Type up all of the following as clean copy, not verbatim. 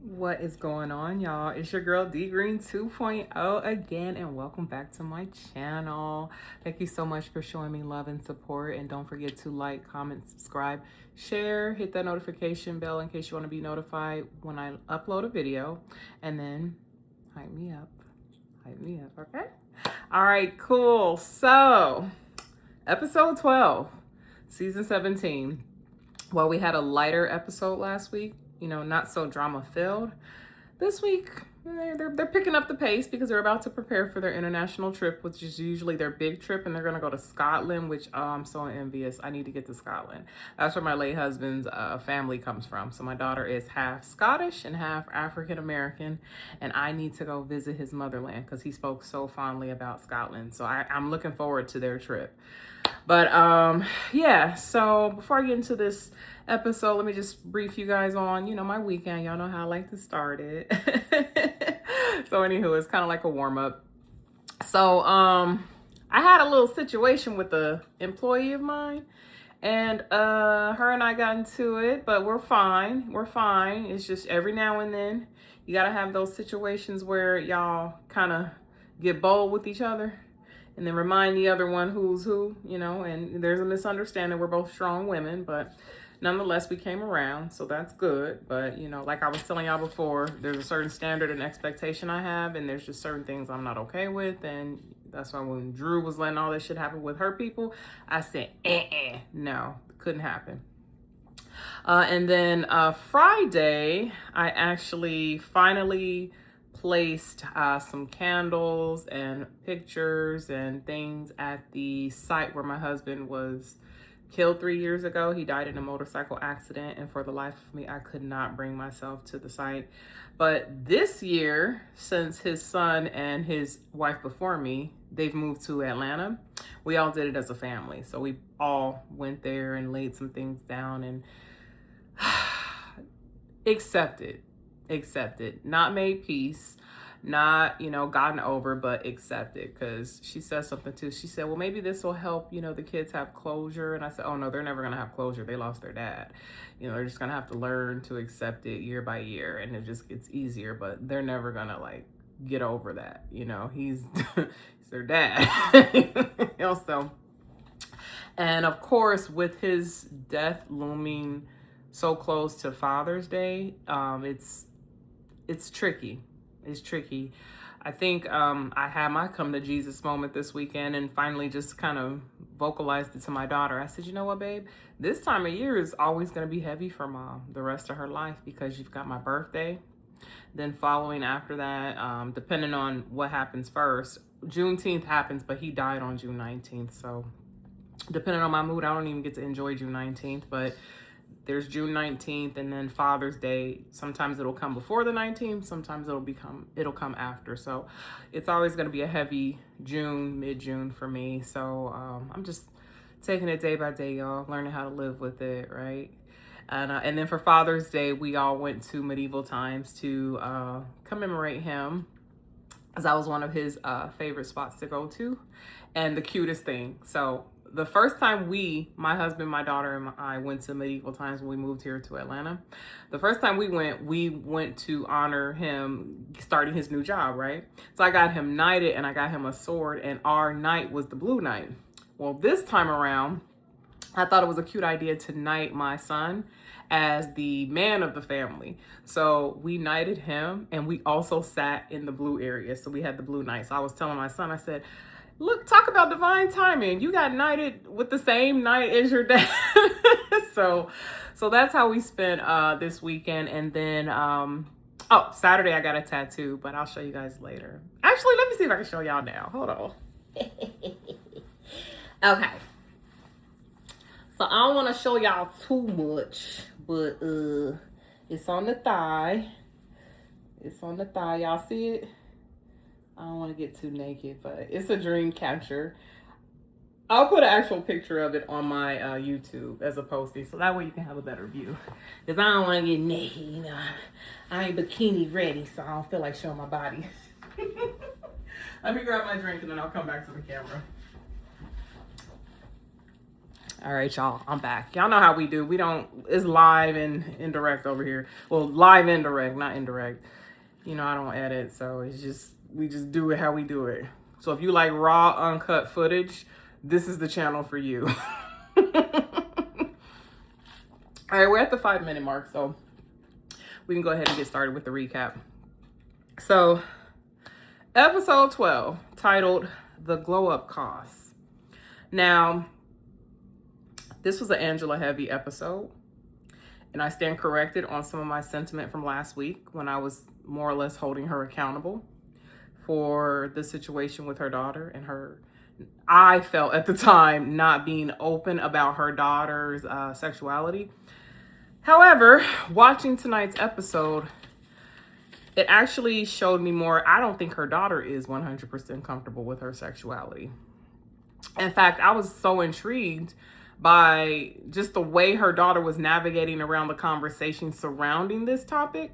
What is going on, y'all? It's your girl D Green 2.0 again, and welcome back to my channel. Thank you so much for showing me love and support. And don't forget to like, comment, subscribe, share, hit that notification bell in case you want to be notified when I upload a video. And then hype me up. Hype me up, okay? All right, cool. So, episode 12, season 17. Well, we had a lighter episode last week, not so drama filled. This week, they're picking up the pace because they're about to prepare for their international trip, which is usually their big trip, and they're going to go to Scotland, which I'm so envious. I need to get to Scotland. That's where my late husband's family comes from. So my daughter is half Scottish and half African American, and I need to go visit his motherland because he spoke so fondly about Scotland. So I'm looking forward to their trip. But yeah, so before I get into this episode, let me just brief you guys on, my weekend. Y'all know how I like to start it. So anywho, it's kind of like a warm-up. So I had a little situation with a employee of mine, and her and I got into it, but we're fine. We're fine. It's just every now and then you gotta have those situations where y'all kind of get bold with each other and then remind the other one who's who, and there's a misunderstanding. We're both strong women, but nonetheless, we came around, so that's good. But, like I was telling y'all before, there's a certain standard and expectation I have, and there's just certain things I'm not okay with, and that's why when Drew was letting all this shit happen with her people, I said, no, couldn't happen. And then Friday, I actually finally placed some candles and pictures and things at the site where my husband was killed 3 years ago. He died in a motorcycle accident, and for the life of me, I could not bring myself to the site. But this year, since his son and his wife before me, they've moved to Atlanta, we all did it as a family. So we all went there and laid some things down and accepted, not made peace, not, gotten over, but accepted. Because she said something too. She said, well, maybe this will help, the kids have closure. And I said, oh no, they're never going to have closure. They lost their dad. They're just going to have to learn to accept it year by year. And it just gets easier, but they're never going to get over that. He's, he's their dad. So, and of course, with his death looming so close to Father's Day, it's tricky. It's tricky. I think I had my come to Jesus moment this weekend and finally just kind of vocalized it to my daughter. I said, you know what, babe? This time of year is always going to be heavy for mom the rest of her life because you've got my birthday. Then following after that, depending on what happens first, Juneteenth happens, but he died on June 19th. So depending on my mood, I don't even get to enjoy June 19th, but there's June 19th and then Father's Day. Sometimes it'll come before the 19th. Sometimes it'll come after. So it's always going to be a heavy June, mid-June for me. So I'm just taking it day by day, y'all, learning how to live with it, right? And then for Father's Day, we all went to Medieval Times to commemorate him, as that was one of his favorite spots to go to, and the cutest thing. So the first time my husband, my daughter, and I went to Medieval Times when we moved here to Atlanta, the first time we went to honor him starting his new job, right? So I got him knighted and I got him a sword, and our knight was the Blue Knight. Well, this time around, I thought it was a cute idea to knight my son as the man of the family. So we knighted him, and we also sat in the blue area. So we had the Blue Knight. So I was telling my son, I said, look, talk about divine timing. You got knighted with the same knight as your dad. So that's how we spent this weekend. And then, Saturday I got a tattoo, but I'll show you guys later. Actually, let me see if I can show y'all now. Hold on. Okay. So I don't want to show y'all too much, but it's on the thigh. It's on the thigh. Y'all see it? I don't want to get too naked, but it's a dream catcher. I'll put an actual picture of it on my YouTube as a posting, so that way you can have a better view. Because I don't want to get naked, I ain't bikini ready, so I don't feel like showing my body. Let me grab my drink and then I'll come back to the camera. All right, y'all, I'm back. Y'all know how we do. It's live and indirect over here. Well, live indirect, not indirect. You know, I don't edit, so we just do it how we do it. So if you like raw, uncut footage, this is the channel for you. All right, we're at the 5-minute mark, so we can go ahead and get started with the recap. So, episode 12, titled The Glow Up Costs. Now, this was an Angela heavy episode, and I stand corrected on some of my sentiment from last week when I was more or less holding her accountable for the situation with her daughter and I felt at the time not being open about her daughter's sexuality. However, watching tonight's episode, it actually showed me more. I don't think her daughter is 100% comfortable with her sexuality. In fact, I was so intrigued by just the way her daughter was navigating around the conversation surrounding this topic.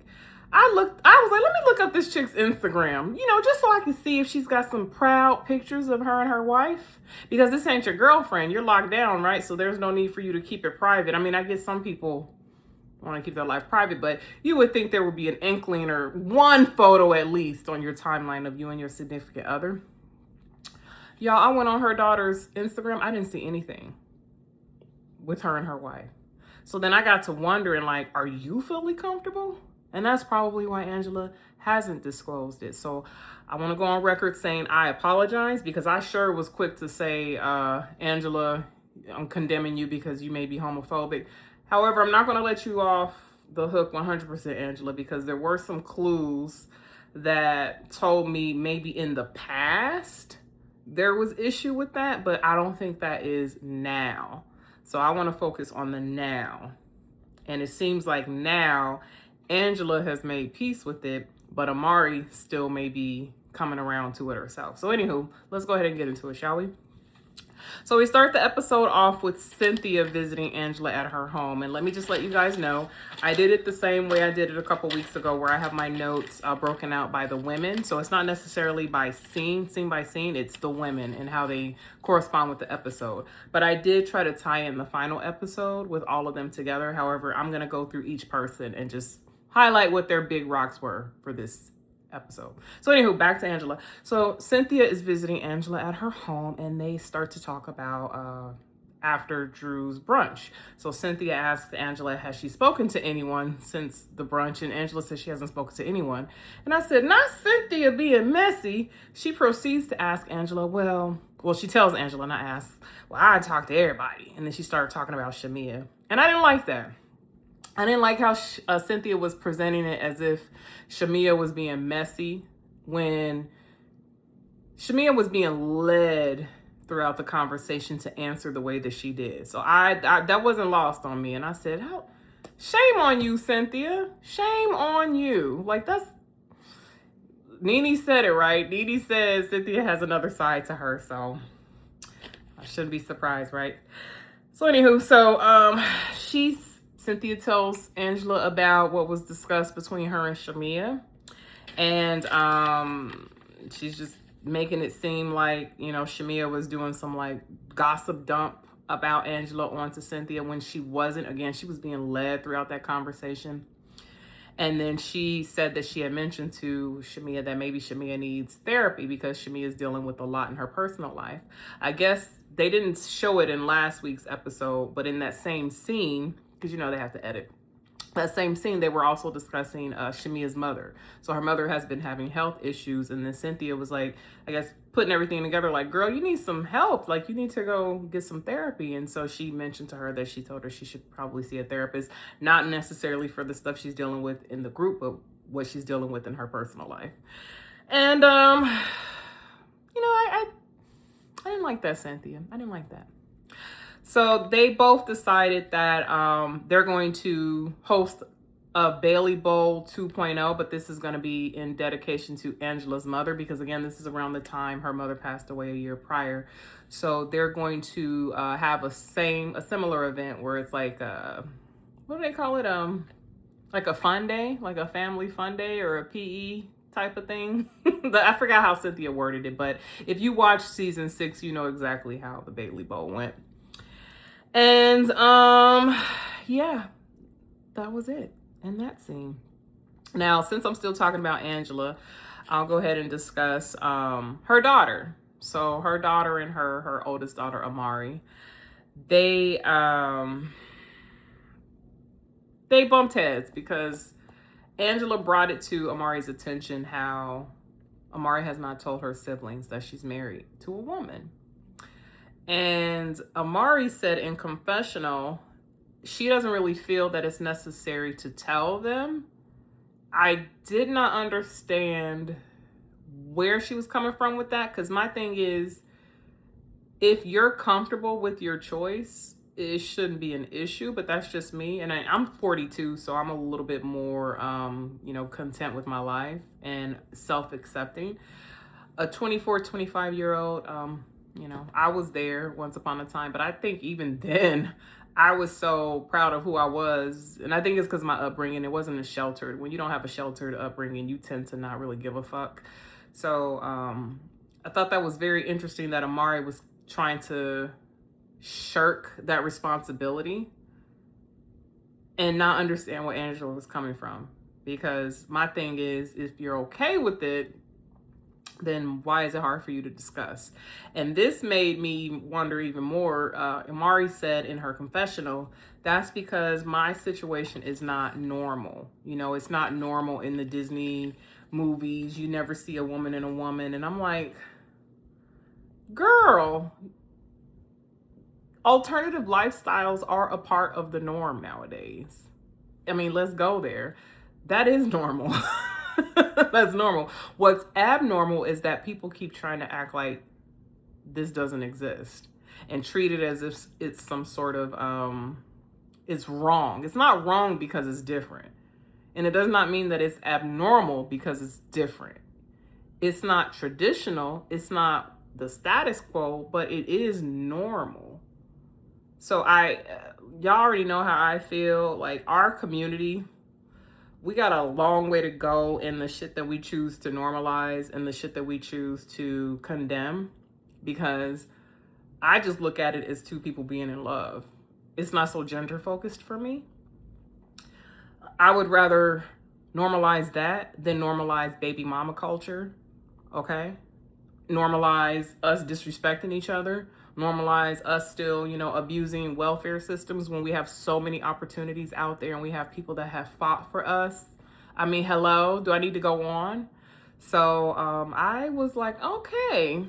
I was like, let me look up this chick's Instagram, just so I can see if she's got some proud pictures of her and her wife. Because this ain't your girlfriend. You're locked down, right? So there's no need for you to keep it private. I mean, I guess some people want to keep their life private, but you would think there would be an inkling or one photo at least on your timeline of you and your significant other. Y'all, I went on her daughter's Instagram. I didn't see anything with her and her wife. So then I got to wondering, like, are you fully comfortable? And that's probably why Angela hasn't disclosed it. So I want to go on record saying I apologize, because I sure was quick to say, Angela, I'm condemning you because you may be homophobic. However, I'm not going to let you off the hook 100%, Angela, because there were some clues that told me maybe in the past there was issue with that, but I don't think that is now. So I want to focus on the now. And it seems like now Angela has made peace with it, but Amari still may be coming around to it herself. So anywho, let's go ahead and get into it, shall we? So we start the episode off with Cynthia visiting Angela at her home. And let me just let you guys know, I did it the same way I did it a couple weeks ago, where I have my notes broken out by the women. So it's not necessarily by scene by scene. It's the women and how they correspond with the episode. But I did try to tie in the final episode with all of them together. However, I'm going to go through each person and just highlight what their big rocks were for this episode. So anywho, back to Angela. So Cynthia is visiting Angela at her home, and they start to talk about after Drew's brunch. So Cynthia asks Angela, has she spoken to anyone since the brunch? And Angela says she hasn't spoken to anyone. And I said, not Cynthia being messy. She proceeds to ask Angela, well, she tells Angela, not ask, well, I talked to everybody. And then she started talking about Shamia. And I didn't like that. I didn't like how Cynthia was presenting it as if Shamia was being messy, when Shamia was being led throughout the conversation to answer the way that she did. So I that wasn't lost on me. And I said, shame on you, Cynthia. Shame on you. Like, Nene said it, right? Nene says Cynthia has another side to her. So I shouldn't be surprised, right? So anywho, Cynthia tells Angela about what was discussed between her and Shamia. And she's just making it seem like, Shamia was doing some like gossip dump about Angela onto Cynthia when she wasn't. Again, she was being led throughout that conversation. And then she said that she had mentioned to Shamia that maybe Shamia needs therapy because Shamia is dealing with a lot in her personal life. I guess they didn't show it in last week's episode, but in that same scene, because they have to edit. That same scene, they were also discussing Shamia's mother. So her mother has been having health issues. And then Cynthia was like, I guess, putting everything together like, girl, you need some help. Like, you need to go get some therapy. And so she mentioned to her that she told her she should probably see a therapist, not necessarily for the stuff she's dealing with in the group, but what she's dealing with in her personal life. And, I didn't like that, Cynthia. I didn't like that. So they both decided that they're going to host a Bailey Bowl 2.0, but this is going to be in dedication to Angela's mother, because again, this is around the time her mother passed away a year prior. So they're going to have a similar event where it's like, what do they call it? Like a fun day, like a family fun day or a PE type of thing. I forgot how Cynthia worded it, but if you watch season 6, you know exactly how the Bailey Bowl went. And yeah, that was it in that scene. Now, since I'm still talking about Angela, I'll go ahead and discuss her daughter. So her daughter and her oldest daughter, Amari, they bumped heads because Angela brought it to Amari's attention how Amari has not told her siblings that she's married to a woman. And Amari said in confessional, she doesn't really feel that it's necessary to tell them. I did not understand where she was coming from with that, because my thing is, if you're comfortable with your choice, it shouldn't be an issue. But that's just me, and I'm 42, so I'm a little bit more content with my life and self-accepting. A 24, 25-year-old, I was there once upon a time, but I think even then I was so proud of who I was. And I think it's because my upbringing, it wasn't a sheltered. When you don't have a sheltered upbringing, you tend to not really give a fuck. So I thought that was very interesting that Amari was trying to shirk that responsibility and not understand where Angela was coming from. Because my thing is, if you're okay with it, then why is it hard for you to discuss? And this made me wonder even more. Amari said in her confessional, that's because my situation is not normal. It's not normal in the Disney movies. You never see a woman and a woman. And I'm like, girl, alternative lifestyles are a part of the norm nowadays. I mean, let's go there. That is normal. That's normal. What's abnormal is that people keep trying to act like this doesn't exist and treat it as if it's some sort of it's wrong. It's not wrong because it's different. And it does not mean that it's abnormal because it's different. It's not traditional. It's not the status quo, but it is normal. So y'all already know how I feel. Like, our community, we got a long way to go in the shit that we choose to normalize and the shit that we choose to condemn, because I just look at it as two people being in love. It's not so gender focused for me. I would rather normalize that than normalize baby mama culture, okay? Normalize us disrespecting each other. Normalize us still, abusing welfare systems when we have so many opportunities out there and we have people that have fought for us. I mean, hello, do I need to go on? So I was like, okay,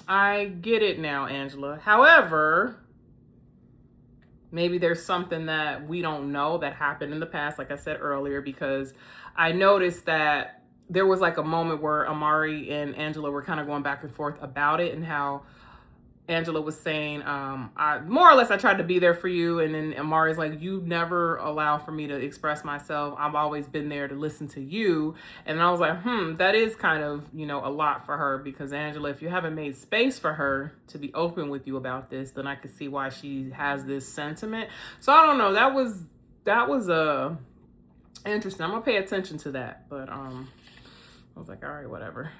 I get it now, Angela. However, maybe there's something that we don't know that happened in the past, like I said earlier, because I noticed that there was like a moment where Amari and Angela were kind of going back and forth about it, and how Angela was saying, I more or less, I tried to be there for you. And then Amari's like, you never allow for me to express myself. I've always been there to listen to you. And I was like, that is kind of, a lot for her, because Angela, if you haven't made space for her to be open with you about this, then I could see why she has this sentiment. So I don't know. That was interesting. I'm gonna pay attention to that. But I was like, all right, whatever.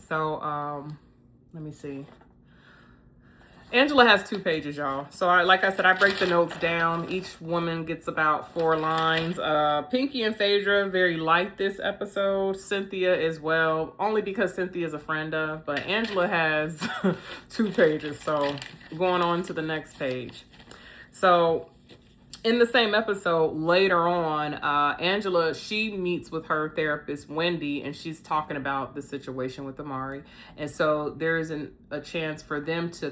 So let me see. Angela has 2 pages, y'all. So like I said, I break the notes down. Each woman gets about 4 lines. Pinky and Phaedra very light this episode. Cynthia as well, only because Cynthia is a friend of. But Angela has 2 pages. So going on to the next page. So in the same episode, later on, Angela, she meets with her therapist, Wendy, and she's talking about the situation with Amari. And so there is a chance for them to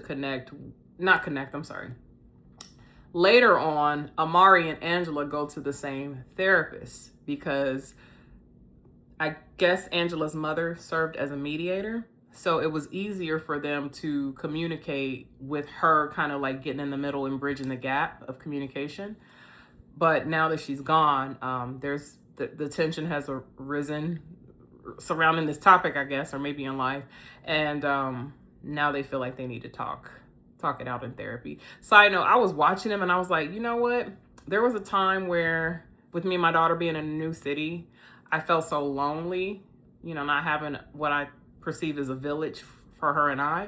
Later on, Amari and Angela go to the same therapist because I guess Angela's mother served as a mediator. So it was easier for them to communicate with her, kind of like getting in the middle and bridging the gap of communication. But now that she's gone, there's the tension has arisen surrounding this topic, I guess, or maybe in life. And now they feel like they need to talk it out in therapy. Side note, I was watching them and I was like, you know what? There was a time where, with me and my daughter being in a new city, I felt so lonely, not having what I perceive as a village for her and I.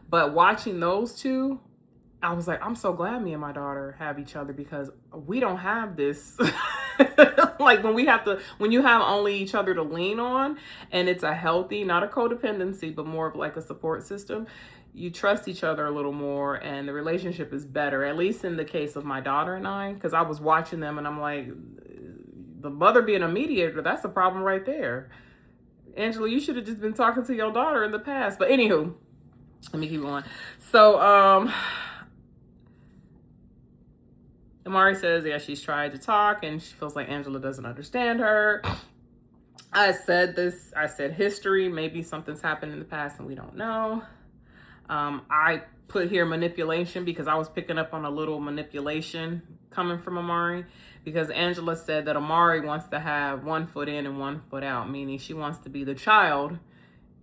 But watching those two, I was like, I'm so glad me and my daughter have each other because we don't have this. Like when you have only each other to lean on, and it's a healthy, not a codependency, but more of like a support system, you trust each other a little more and the relationship is better, at least in the case of my daughter and I, because I was watching them and I'm like, the mother being a mediator, that's a problem right there. Angela, you should have just been talking to your daughter in the past. But anywho, let me keep going. So, Amari says, yeah, she's tried to talk and she feels like Angela doesn't understand her. I said history, maybe something's happened in the past and we don't know. I put here manipulation because I was picking up on a little manipulation coming from Amari, because Angela said that Amari wants to have one foot in and one foot out, meaning she wants to be the child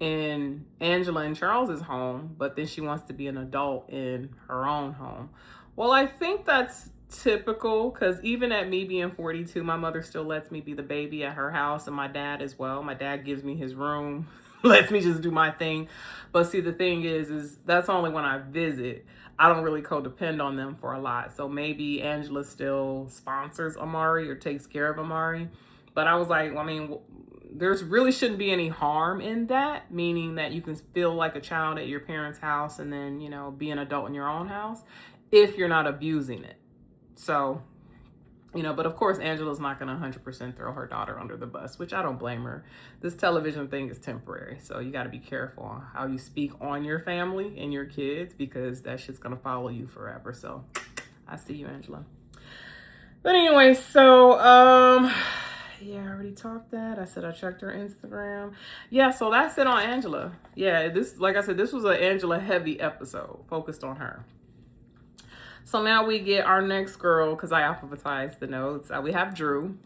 in Angela and Charles's home, but then she wants to be an adult in her own home. Well, I think that's typical, because even at me being 42, my mother still lets me be the baby at her house, and my dad as well. My dad gives me his room, lets me just do my thing. But see, the thing is that's only when I visit. I don't really codepend on them for a lot. So maybe Angela still sponsors Amari or takes care of Amari. But I was like, I mean, there's really shouldn't be any harm in that, meaning that you can feel like a child at your parents' house and then, you know, be an adult in your own house if you're not abusing it. So, you know, but of course, Angela's not going to 100% throw her daughter under the bus, which I don't blame her. This television thing is temporary. So you got to be careful on how you speak on your family and your kids, because that shit's going to follow you forever. So I see you, Angela. But anyway, so, yeah, I already talked that. I said I checked her Instagram. Yeah, so that's it on Angela. Yeah, this, like I said, this was an Angela heavy episode focused on her. So now we get our next girl, because I alphabetized the notes. We have Drew.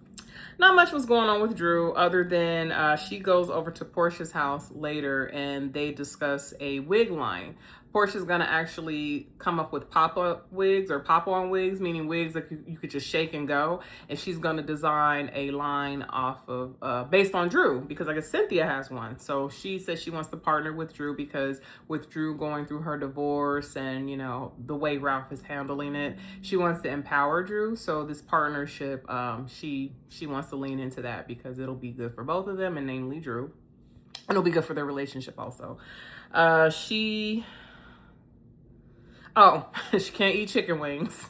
Not much was going on with Drew other than she goes over to Portia's house later and they discuss a wig line. Portia's going to actually come up with pop-up wigs or pop-on wigs, meaning wigs that you could just shake and go. And she's going to design a line off of, based on Drew, because I guess Cynthia has one. So she says she wants to partner with Drew because with Drew going through her divorce and, you know, the way Ralph is handling it, she wants to empower Drew. So this partnership, she wants to lean into that because it'll be good for both of them, and namely Drew. And it'll be good for their relationship also. She can't eat chicken wings.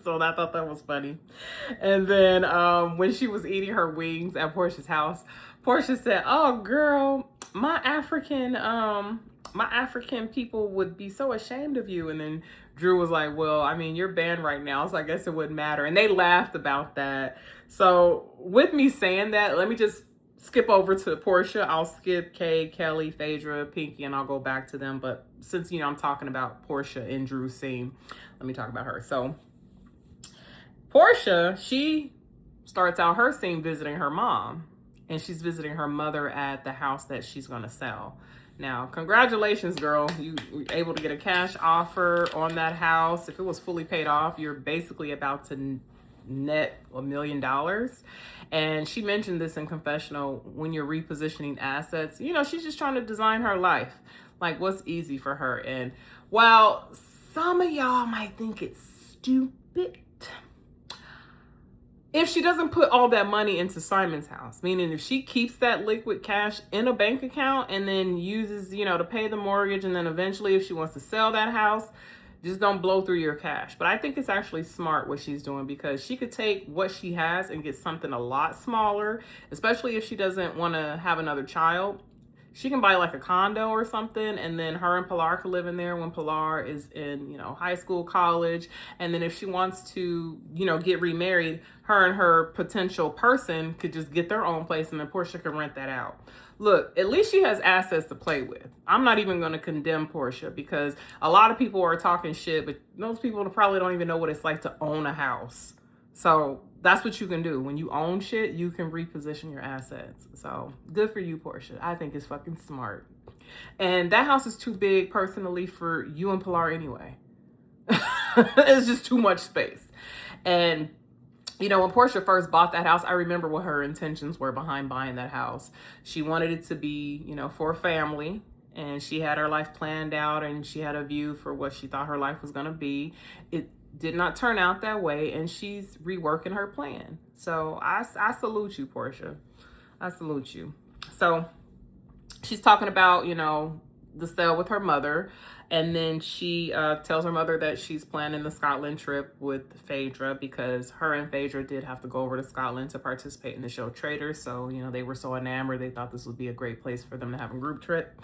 So I thought that was funny. And then when she was eating her wings at Portia's house, Portia said, "Oh girl, my African people would be so ashamed of you." And then Drew was like, "Well, I mean, you're banned right now, so I guess it wouldn't matter." And they laughed about that. So with me saying that, let me just skip over to Portia. I'll skip Kay, Kelly, Phaedra, Pinky, and I'll go back to them. But since, you know, I'm talking about Portia in Drew's scene, let me talk about her. So Portia, she starts out her scene visiting her mom, and she's visiting her mother at the house that she's going to sell. Now, congratulations, girl. You were able to get a cash offer on that house. If it was fully paid off, you're basically about to net $1 million. And she mentioned this in confessional, when you're repositioning assets, you know, she's just trying to design her life, like what's easy for her. And while some of y'all might think it's stupid, if she doesn't put all that money into Simon's house, meaning if she keeps that liquid cash in a bank account and then uses, you know, to pay the mortgage, and then eventually if she wants to sell that house, just don't blow through your cash. But I think it's actually smart what she's doing, because she could take what she has and get something a lot smaller, especially if she doesn't want to have another child. She can buy like a condo or something, and then her and Pilar could live in there when Pilar is in, you know, high school, college. And then if she wants to, you know, get remarried, her and her potential person could just get their own place, and then Portia can rent that out. Look, at least she has assets to play with. I'm not even going to condemn Portia, because a lot of people are talking shit, but those people probably don't even know what it's like to own a house. So that's what you can do. When you own shit, you can reposition your assets. So good for you, Portia. I think it's fucking smart. And that house is too big personally for you and Pilar anyway. It's just too much space. And you know, when Portia first bought that house, I remember what her intentions were behind buying that house. She wanted it to be, you know, for a family. and she had her life planned out and she had a view for what she thought her life was going to be. It did not turn out that way, and she's reworking her plan. So I salute you, Portia. I salute you. So she's talking about, the sale with her mother. And then she tells her mother that she's planning the Scotland trip with Phaedra, because her and Phaedra did have to go over to Scotland to participate in the show Traitors. So, they were so enamored. They thought this would be a great place for them to have a group trip.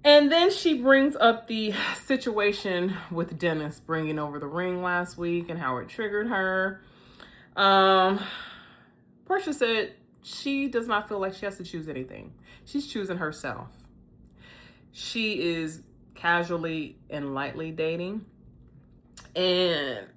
And then she brings up the situation with Dennis bringing over the ring last week and how it triggered her. Portia said she does not feel like she has to choose anything. She's choosing herself. She is casually and lightly dating. And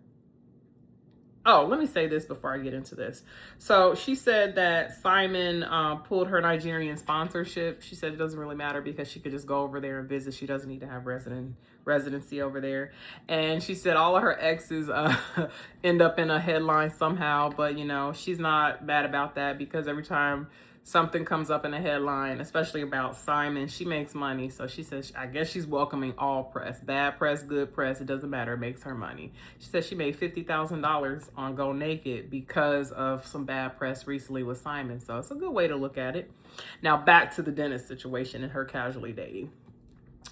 let me say this before I get into this. So she said that Simon pulled her Nigerian sponsorship. She said it doesn't really matter because she could just go over there and visit. She doesn't need to have residency over there. And she said all of her exes end up in a headline somehow, but she's not mad about that, because every time something comes up in a headline, especially about Simon, she makes money. So she says, I guess she's welcoming all press, bad press, good press. It doesn't matter. It makes her money. She said she made $50,000 on Go Naked because of some bad press recently with Simon. So it's a good way to look at it. Now back to the Dennis situation and her casually dating.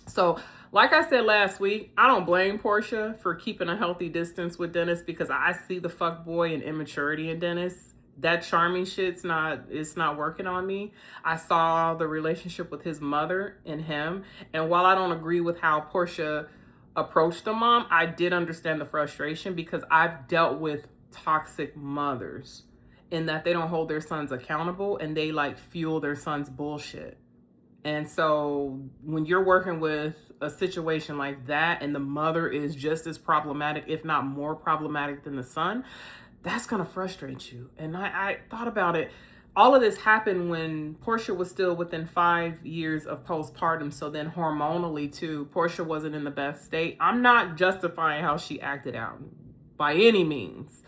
So like I said last week, I don't blame Portia for keeping a healthy distance with Dennis, because I see the fuckboy and immaturity in Dennis. That charming shit's not working on me. I saw the relationship with his mother and him. And while I don't agree with how Portia approached the mom, I did understand the frustration, because I've dealt with toxic mothers in that they don't hold their sons accountable and they fuel their sons' bullshit. And so when you're working with a situation like that and the mother is just as problematic, if not more problematic than the son, that's going to frustrate you. And I thought about it. All of this happened when Portia was still within 5 years of postpartum. So then hormonally too, Portia wasn't in the best state. I'm not justifying how she acted out by any means,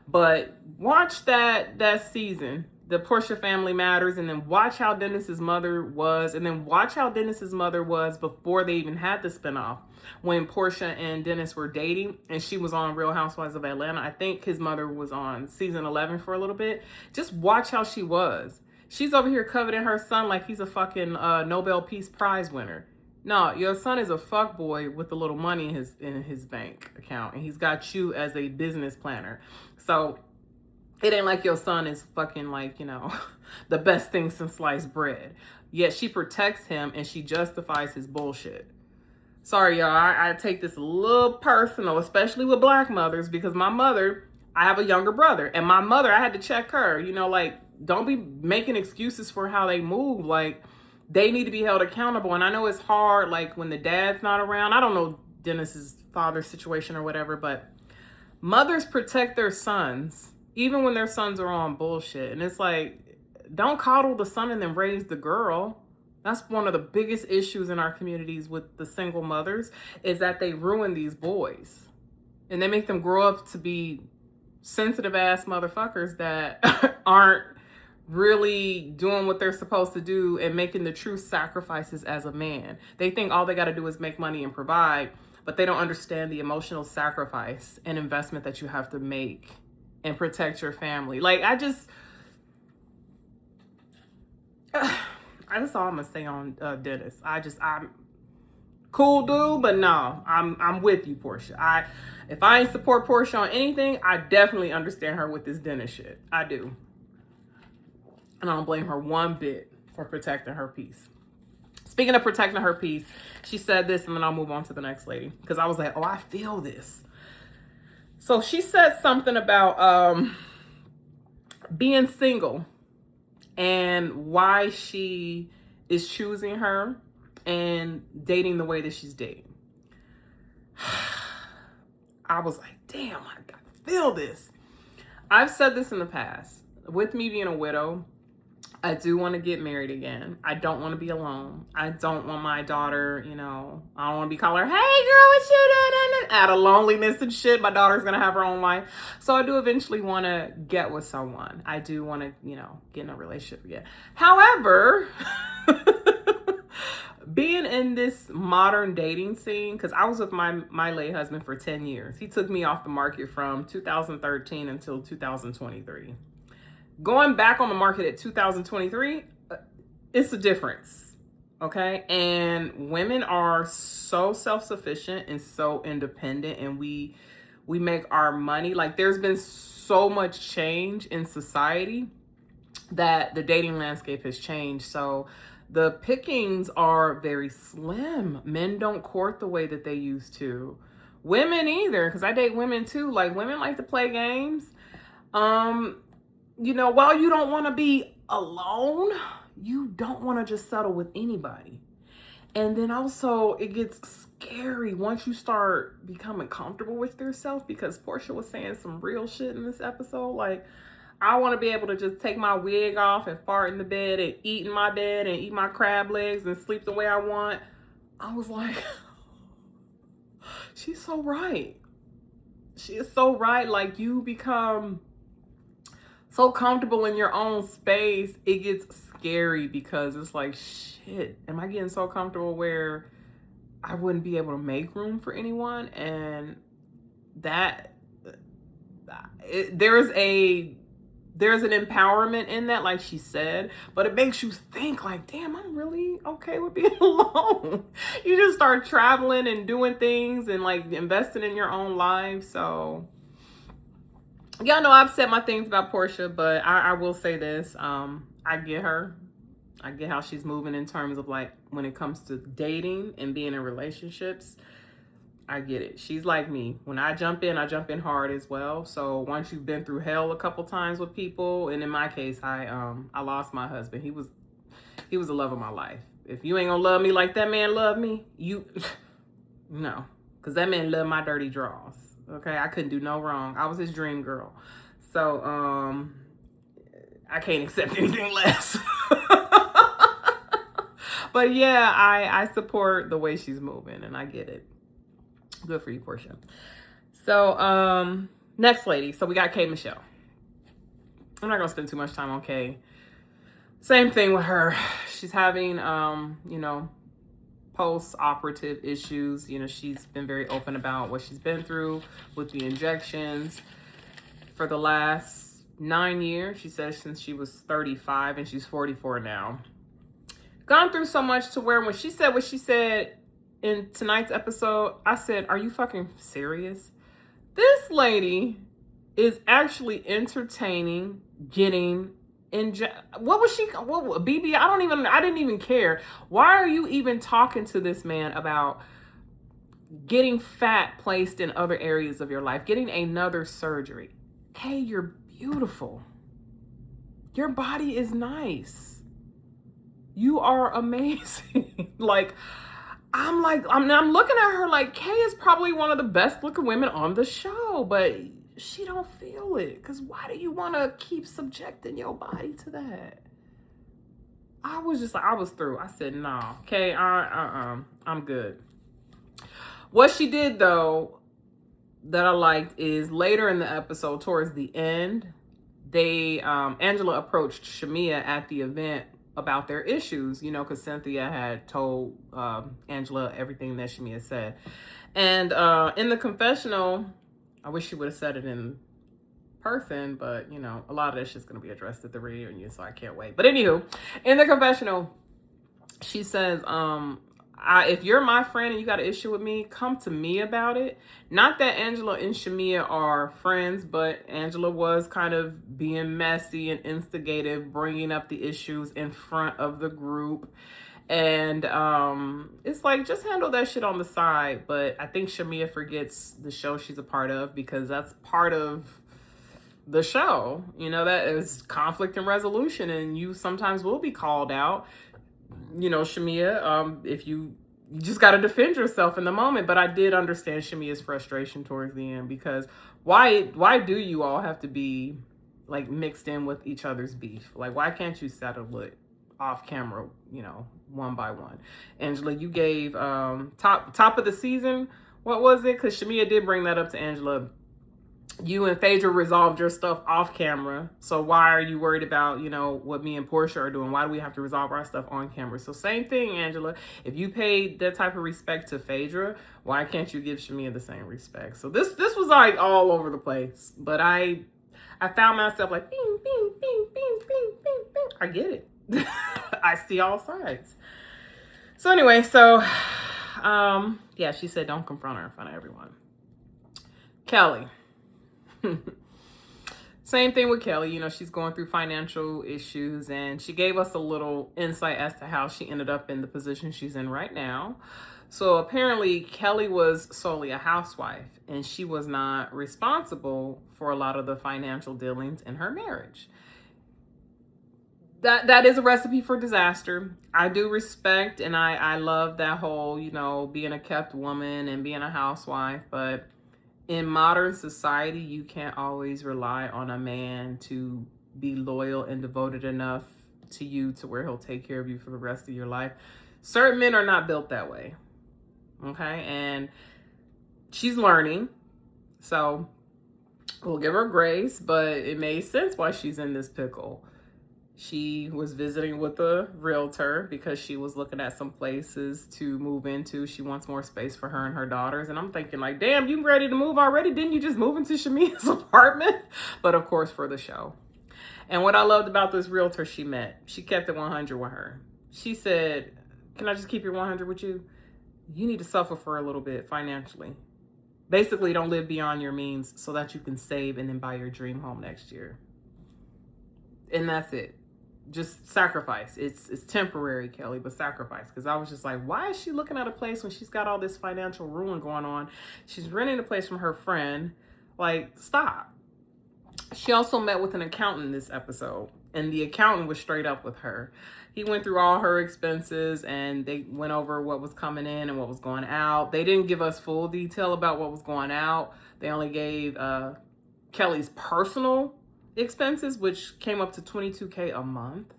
but watch that season, the Portia Family Matters, and then watch how Dennis's mother was, and then watch how Dennis's mother was before they even had the spinoff. When Portia and Dennis were dating and she was on Real Housewives of Atlanta, I think his mother was on season 11 for a little bit. Just watch how she was. She's over here coveting her son like he's a fucking Nobel Peace Prize winner. No, your son is a fuckboy with a little money in his bank account, and he's got you as a business planner. So it ain't like your son is fucking the best thing since sliced bread. Yet she protects him and she justifies his bullshit. Sorry, y'all, I take this a little personal, especially with Black mothers, because my mother, I have a younger brother, and my mother, I had to check her, don't be making excuses for how they move. They need to be held accountable. And I know it's hard, when the dad's not around. I don't know Dennis's father's situation or whatever, but mothers protect their sons, even when their sons are on bullshit. And it's don't coddle the son and then raise the girl. That's one of the biggest issues in our communities with the single mothers, is that they ruin these boys. And they make them grow up to be sensitive ass motherfuckers that aren't really doing what they're supposed to do and making the true sacrifices as a man. They think all they got to do is make money and provide, but they don't understand the emotional sacrifice and investment that you have to make and protect your family. That's all I'm gonna say on Dennis. I'm cool dude, but no, I'm with you, Portia. If I ain't support Portia on anything, I definitely understand her with this Dennis shit. I do. And I don't blame her one bit for protecting her peace. Speaking of protecting her peace, she said this, and then I'll move on to the next lady, because I was like, oh, I feel this. So she said something about being single and why she is choosing her and dating the way that she's dating. I was like, damn, I feel this. I've said this in the past. With me being a widow, I do want to get married again. I don't want to be alone. I don't want my daughter, I don't want to be calling her, hey girl, what you doing? Out of loneliness and shit. My daughter's going to have her own life. So I do eventually want to get with someone. I do want to, get in a relationship again. However, being in this modern dating scene, because I was with my late husband for 10 years. He took me off the market from 2013 until 2023. Going back on the market at 2023, it's a difference. Okay. And women are so self-sufficient and so independent, and we make our money. Like, there's been so much change in society that the dating landscape has changed. So the pickings are very slim. Men don't court the way that they used to. Women either, because I date women too. Like, women like to play games. While you don't want to be alone, you don't want to just settle with anybody. And then also, it gets scary once you start becoming comfortable with yourself, because Portia was saying some real shit in this episode. Like, I want to be able to just take my wig off and fart in the bed and eat in my bed and eat my crab legs and sleep the way I want. I was like, she's so right. She is so right. Like, you become so comfortable in your own space, it gets scary, because it's like, shit, am I getting so comfortable where I wouldn't be able to make room for anyone? And there's an empowerment in that, like she said, but it makes you think, like, damn, I'm really okay with being alone. You just start traveling and doing things and like investing in your own life. So y'all know I've said my things about Portia, but I will say this. I get her. I get how she's moving in terms of, like, when it comes to dating and being in relationships. I get it. She's like me. When I jump in hard as well. So once you've been through hell a couple times with people, and in my case, I lost my husband. He was the love of my life. If you ain't gonna love me like that man loved me, no, because that man loved my dirty draws. Okay, I couldn't do no wrong. I was his dream girl. So I can't accept anything less. But yeah, I support the way she's moving, and I get it. Good for you, Portia. So next lady. So we got K Michelle. I'm not gonna spend too much time on K. Same thing with her. She's having post-operative issues. She's been very open about what she's been through with the injections for the last 9 years. She says since she was 35, and she's 44 now. Gone through so much to where when she said what she said in tonight's episode, I said, are you fucking serious? This lady is actually entertaining getting what was she? What BB? I didn't even care. Why are you even talking to this man about getting fat placed in other areas of your life, getting another surgery? Hey, you're beautiful. Your body is nice. You are amazing. I'm looking at her like, Kay is probably one of the best looking women on the show, but she don't feel it. Because why do you want to keep subjecting your body to that? I was through. I said, no, Kay, I'm good. What she did, though, that I liked is later in the episode, towards the end, Angela approached Shamia at the event about their issues, because Cynthia had told Angela everything that Shamia said. And in the confessional, I wish she would have said it in person, but, a lot of that shit's going to be addressed at the reunion, so I can't wait. But anywho, in the confessional, she says, if you're my friend and you got an issue with me, come to me about it. Not that Angela and Shamia are friends, but Angela was kind of being messy and instigative, bringing up the issues in front of the group. And it's like, just handle that shit on the side. But I think Shamia forgets the show she's a part of, because that's part of the show. That is conflict and resolution, and you sometimes will be called out. Shamia, if you just got to defend yourself in the moment. But I did understand Shamia's frustration towards the end, because why do you all have to be like mixed in with each other's beef? Like, why can't you settle it off camera, one by one? Angela, you gave top of the season, what was it? Because Shamia did bring that up to Angela you and Phaedra resolved your stuff off camera. So why are you worried about, what me and Portia are doing? Why do we have to resolve our stuff on camera? So same thing, Angela. If you paid that type of respect to Phaedra, why can't you give Shamia the same respect? So this was like all over the place. But I found myself like, bing, bing, bing, bing, bing, bing, bing. I get it. I see all sides. So anyway, yeah, she said don't confront her in front of everyone. Kelly. Same thing with Kelly. She's going through financial issues, and she gave us a little insight as to how she ended up in the position she's in right now. So apparently Kelly was solely a housewife, and she was not responsible for a lot of the financial dealings in her marriage. That is a recipe for disaster. I do respect and I love that whole, being a kept woman and being a housewife, but in modern society, you can't always rely on a man to be loyal and devoted enough to you to where he'll take care of you for the rest of your life. Certain men are not built that way. Okay? And she's learning. So we'll give her grace, but it made sense why she's in this pickle. She was visiting with a realtor because she was looking at some places to move into. She wants more space for her and her daughters. And I'm thinking like, damn, you ready to move already? Didn't you just move into Shamia's apartment? But of course, for the show. And what I loved about this realtor she met, she kept it 100 with her. She said, can I just keep it 100 with you? You need to suffer for a little bit financially. Basically, don't live beyond your means so that you can save and then buy your dream home next year. And that's it. Just sacrifice. It's temporary, Kelly, but sacrifice. Because I was just like, why is she looking at a place when she's got all this financial ruin going on? She's renting a place from her friend. Like, stop. She also met with an accountant this episode, and the accountant was straight up with her. He went through all her expenses, and they went over what was coming in and what was going out. They didn't give us full detail about what was going out. They only gave Kelly's personal expenses, which came up to $22K a month.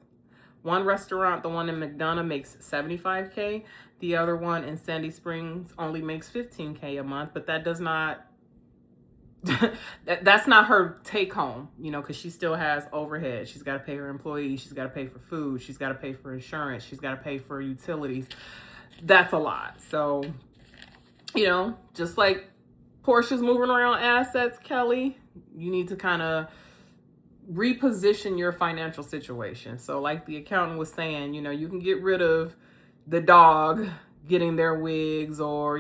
One restaurant, the one in McDonough, makes $75K. The other one in Sandy Springs only makes $15K a month, but that does not that's not her take home, because she still has overhead. She's got to pay her employees. She's got to pay for food. She's got to pay for insurance. She's got to pay for utilities. That's a lot. So, just like Portia's moving around assets, Kelly, you need to kind of reposition your financial situation. So like the accountant was saying, you can get rid of the dog getting their wigs, or,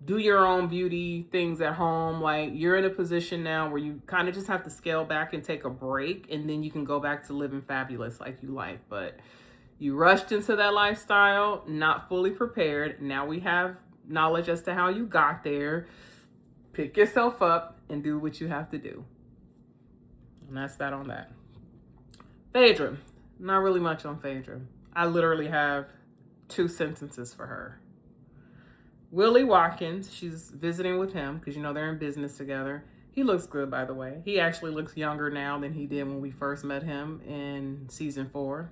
do your own beauty things at home. Like, you're in a position now where you kind of just have to scale back and take a break, and then you can go back to living fabulous like you like. But you rushed into that lifestyle, not fully prepared. Now we have knowledge as to how you got there. Pick yourself up and do what you have to do. And that's that on that. Phaedra. Not really much on Phaedra. I literally have 2 sentences for her. Willie Watkins, she's visiting with him because, they're in business together. He looks good, by the way. He actually looks younger now than he did when we first met him in season 4.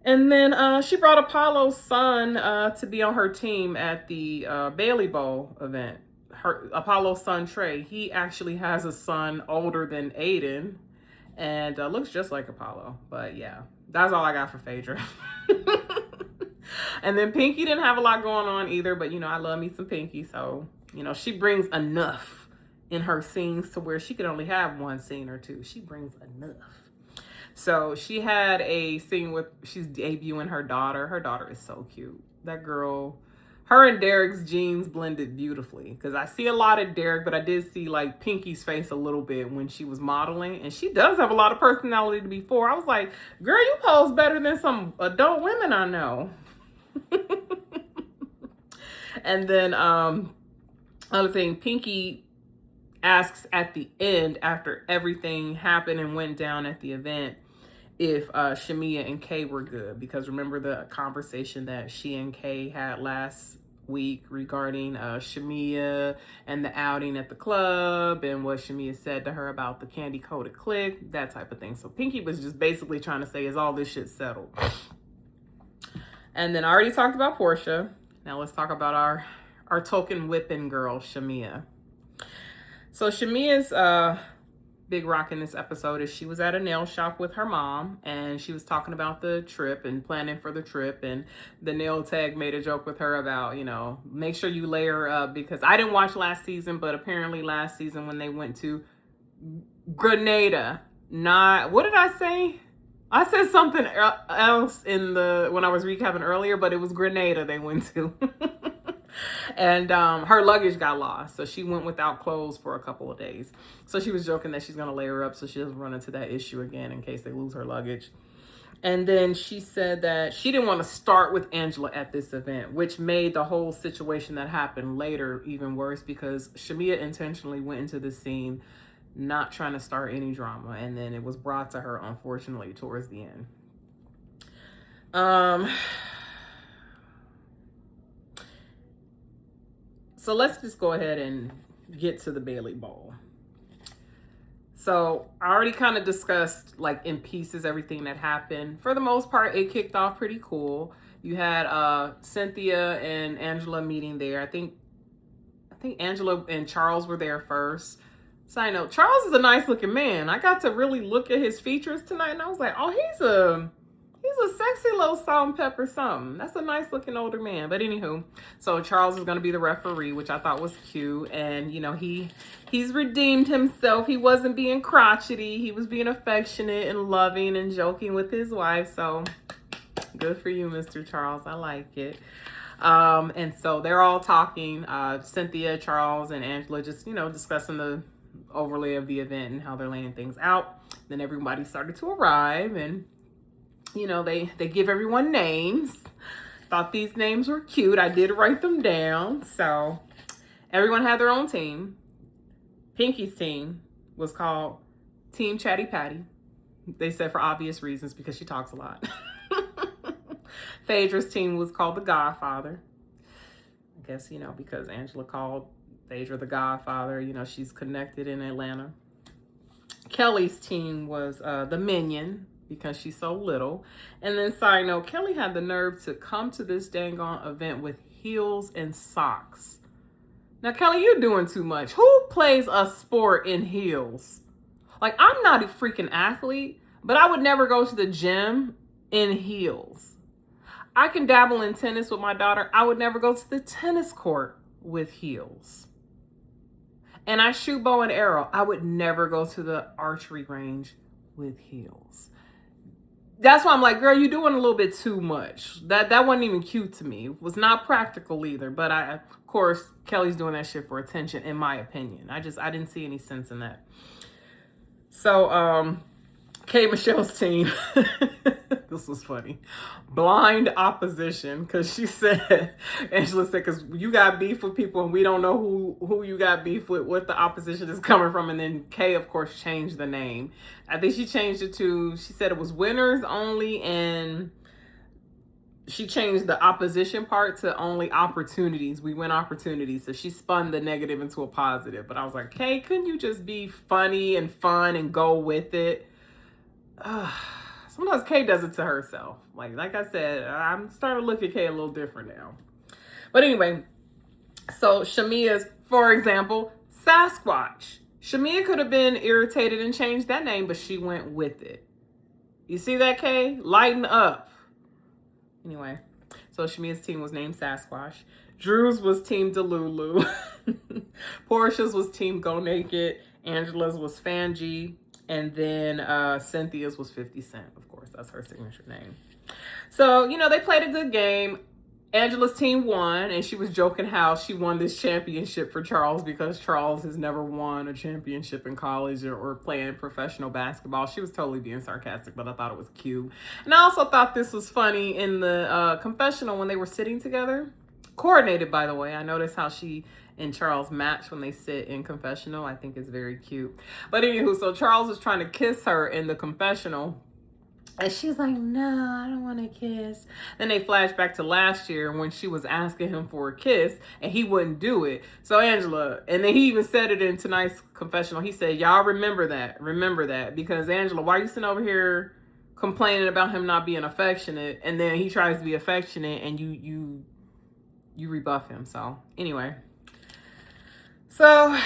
And then she brought Apollo's son to be on her team at the Bailey Bowl event. Apollo's son, Trey, he actually has a son older than Aiden and looks just like Apollo. But yeah, that's all I got for Phaedra. And then Pinky didn't have a lot going on either, but I love me some Pinky. So, she brings enough in her scenes to where she could only have 1 scene or 2. She brings enough. So she had a scene she's debuting her daughter. Her daughter is so cute. That girl, her and Derek's genes blended beautifully, because I see a lot of Derek, but I did see like Pinky's face a little bit when she was modeling, and she does have a lot of personality to be 4. I was like, girl, you pose better than some adult women I know. And then other thing, Pinky asks at the end, after everything happened and went down at the event, if Shamia and Kay were good, because remember the conversation that she and Kay had last week regarding Shamia and the outing at the club and what Shamia said to her about the candy-coated click, that type of thing. So Pinky was just basically trying to say, is all this shit settled? And then I already talked about Portia. Now let's talk about our token whipping girl, Shamia. So Shamia's big rock in this episode is she was at a nail shop with her mom, and she was talking about the trip and planning for the trip, and the nail tag made a joke with her about, make sure you layer up, because I didn't watch last season, but apparently last season when they went to Grenada, not, what did I say? I said something else when I was recapping earlier, but it was Grenada they went to. And her luggage got lost, so she went without clothes for a couple of days. So she was joking that she's going to layer up so she doesn't run into that issue again in case they lose her luggage. And then she said that she didn't want to start with Angela at this event, which made the whole situation that happened later even worse, because Shamia intentionally went into the scene not trying to start any drama, and then it was brought to her, unfortunately, towards the end. So let's just go ahead and get to the Bailey Bowl. So I already kind of discussed, like, in pieces everything that happened. For the most part, it kicked off pretty cool. You had Cynthia and Angela meeting there. I think Angela and Charles were there first. Side note, Charles is a nice looking man. I got to really look at his features tonight, and I was like, oh, he's a sexy little salt and pepper something. That's a nice looking older man. But anywho, so Charles is going to be the referee, which I thought was cute. And, he's redeemed himself. He wasn't being crotchety. He was being affectionate and loving and joking with his wife. So good for you, Mr. Charles. I like it. And so they're all talking, Cynthia, Charles, and Angela, just, discussing the overlay of the event and how they're laying things out. Then everybody started to arrive, and they give everyone names. Thought these names were cute. I did write them down. So everyone had their own team. Pinky's team was called Team Chatty Patty. They said for obvious reasons, because she talks a lot. Phaedra's team was called The Godfather. I guess, because Angela called Phaedra The Godfather. She's connected in Atlanta. Kelly's team was The Minion, because she's so little. And then, side note, Kelly had the nerve to come to this dang on event with heels and socks. Now, Kelly, you're doing too much. Who plays a sport in heels? Like, I'm not a freaking athlete, but I would never go to the gym in heels. I can dabble in tennis with my daughter. I would never go to the tennis court with heels. And I shoot bow and arrow. I would never go to the archery range with heels. That's why I'm like, girl, you're doing a little bit too much. That wasn't even cute to me. It was not practical either. But of course, Kelly's doing that shit for attention, in my opinion. I didn't see any sense in that. So, K. Michelle's team, this was funny. Blind opposition, because she said, Angela said, because you got beef with people and we don't know who you got beef with, what the opposition is coming from. And then Kay, of course, changed the name. I think she changed it to, she said it was winners only, and she changed the opposition part to only opportunities. We win opportunities. So she spun the negative into a positive. But I was like, Kay, couldn't you just be funny and fun and go with it? Sometimes Kay does it to herself. Like I said, I'm starting to look at Kay a little different now. But anyway, so Shamia's, for example, Sasquatch. Shamia could have been irritated and changed that name, but she went with it. You see that, Kay? Lighten up. Anyway, so Shamia's team was named Sasquatch. Drew's was Team Delulu. Portia's was Team Go Naked. Angela's was Fanji. And then Cynthia's was 50 Cent, of course. That's her signature name. So, they played a good game. Angela's team won, and she was joking how she won this championship for Charles because Charles has never won a championship in college or playing professional basketball. She was totally being sarcastic, but I thought it was cute. And I also thought this was funny in the confessional when they were sitting together. Coordinated, by the way. I noticed how she and Charles match when they sit in confessional. I think it's very cute. But anywho, so Charles is trying to kiss her in the confessional. And she's like, no, I don't want to kiss. Then they flash back to last year when she was asking him for a kiss and he wouldn't do it. So Angela, and then he even said it in tonight's confessional. He said, y'all remember that. Because Angela, why are you sitting over here complaining about him not being affectionate? And then he tries to be affectionate and you rebuff him. So anyway. So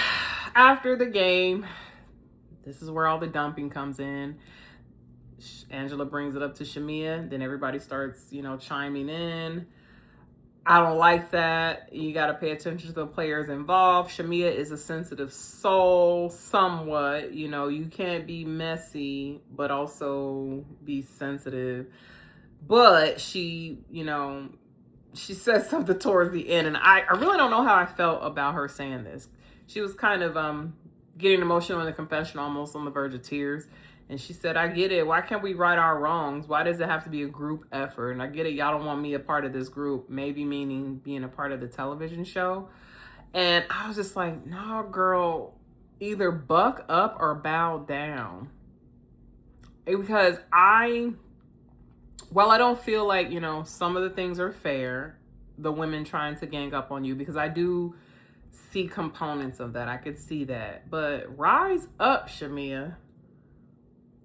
After the game, this is where all the dumping comes in. Angela brings it up to Shamia. Then everybody starts, chiming in. I don't like that. You got to pay attention to the players involved. Shamia is a sensitive soul, somewhat. You can't be messy, but also be sensitive. But she, she said something towards the end, and I really don't know how I felt about her saying this. She was kind of getting emotional in the confession, almost on the verge of tears. And she said, I get it. Why can't we right our wrongs? Why does it have to be a group effort? And I get it. Y'all don't want me a part of this group. Maybe meaning being a part of the television show. And I was just like, nah, girl, either buck up or bow down. Because while I don't feel like, some of the things are fair, the women trying to gang up on you, because I do see components of that. I could see that. But rise up, Shamia.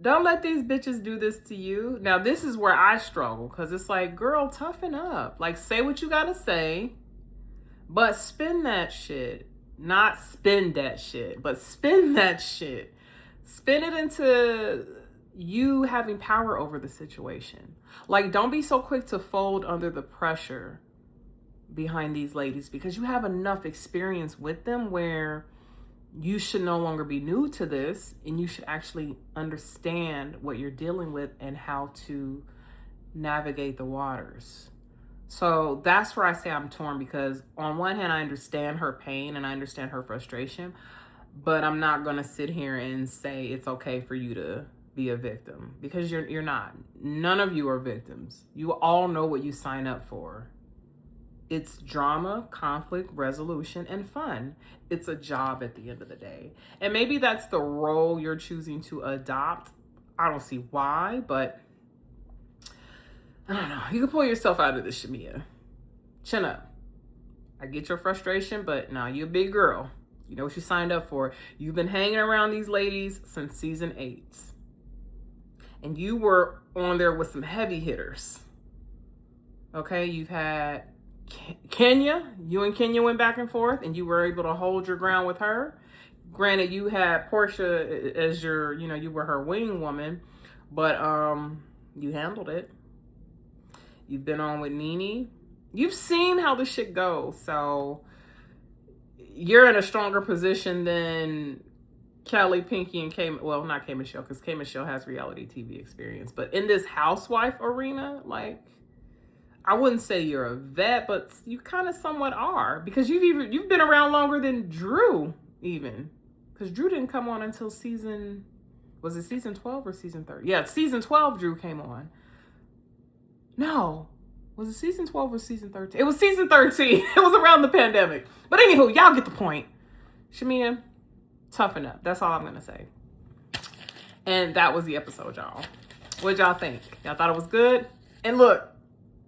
Don't let these bitches do this to you. Now, this is where I struggle, because it's like, girl, toughen up. Like, say what you got to say, but spin that shit. Not spend that shit, but spin that shit. Spin it into you having power over the situation. Like, don't be so quick to fold under the pressure behind these ladies, because you have enough experience with them where you should no longer be new to this, and you should actually understand what you're dealing with and how to navigate the waters. So that's where I say I'm torn, because on one hand, I understand her pain and I understand her frustration, but I'm not going to sit here and say it's okay for you to be a victim, because you're not. None of you are victims. You all know what you sign up for. It's drama, conflict, resolution, and fun. It's a job at the end of the day. And maybe that's the role you're choosing to adopt. I don't see why, but I don't know. You can pull yourself out of this, Shamia. Chin up. I get your frustration, but now you're a big girl. You know what you signed up for. You've been hanging around these ladies since season 8. And you were on there with some heavy hitters. Okay, you've had Kenya. You and Kenya went back and forth, and you were able to hold your ground with her. Granted, you had Portia as your, you were her wing woman, but you handled it. You've been on with Nene. You've seen how the shit goes, so you're in a stronger position than Kelly, Pinky, and K. Well, not K. Michelle, because K. Michelle has reality TV experience. But in this housewife arena, like, I wouldn't say you're a vet, but you kind of somewhat are, because you've been around longer than Drew, even, because Drew didn't come on until season 12 or season 13? Yeah, season 12 Drew came on. No, was it season 12 or season 13? It was season 13. It was around the pandemic. But anywho, y'all get the point. Shamia, toughen up. That's all I'm gonna say. And that was the episode, y'all. What'd y'all think? Y'all thought it was good? And look,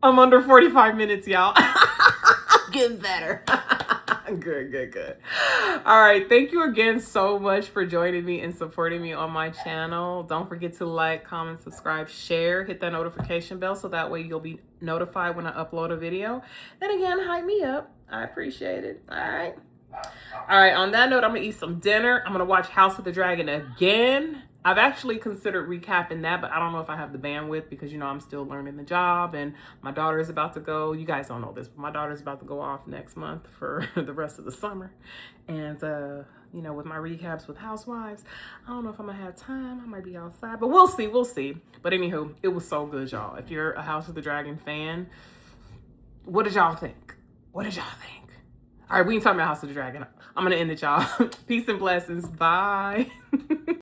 I'm under 45 minutes, y'all. Getting better. Good. All right. Thank you again so much for joining me and supporting me on my channel. Don't forget to like, comment, subscribe, share, hit that notification bell so that way you'll be notified when I upload a video. And again, hype me up. I appreciate it. All right. On that note, I'm going to eat some dinner. I'm going to watch House of the Dragon again. I've actually considered recapping that, but I don't know if I have the bandwidth, because, I'm still learning the job, and my daughter is about to go. You guys don't know this, but my daughter's about to go off next month for the rest of the summer. And, with my recaps with Housewives, I don't know if I'm going to have time. I might be outside, but we'll see. But anywho, it was so good, y'all. If you're a House of the Dragon fan, what did y'all think? All right, we ain't talking about House of the Dragon. I'm going to end it, y'all. Peace and blessings. Bye.